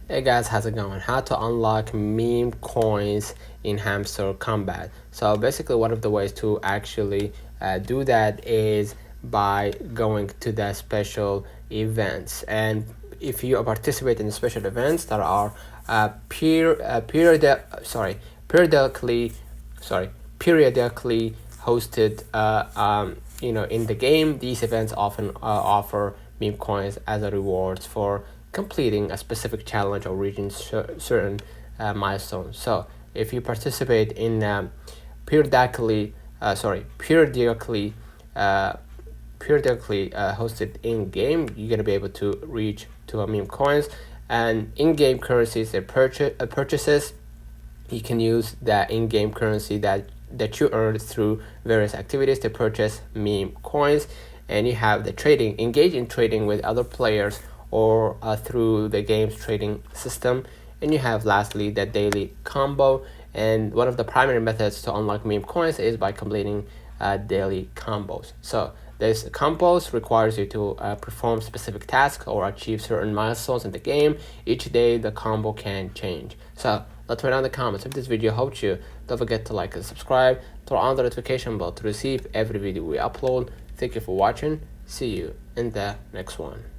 Hey guys, how's it going? How to unlock meme coins in Hamster Kombat. So basically one of the ways to actually do that is by going to the special events. And if you participate in the special events that are periodically hosted in the game, these events often offer meme coins as a rewards for completing a specific challenge or reaching certain milestones. So if you participate in periodically hosted in-game, you're going to be able to reach to a meme coins. And in-game currencies and purchases, you can use that in-game currency that you earn through various activities to purchase meme coins. And you have the trading, engage in trading with other players or through the game's trading system. And you have lastly the daily combo, and one of the primary methods to unlock meme coins is by completing daily combos. So this combos requires you to perform specific tasks or achieve certain milestones in the game. Each day the combo can change. So let me know in the comments if this video helped you. Don't forget to like and subscribe, turn on the notification bell to receive every video we upload. Thank you for watching. See you in the next one.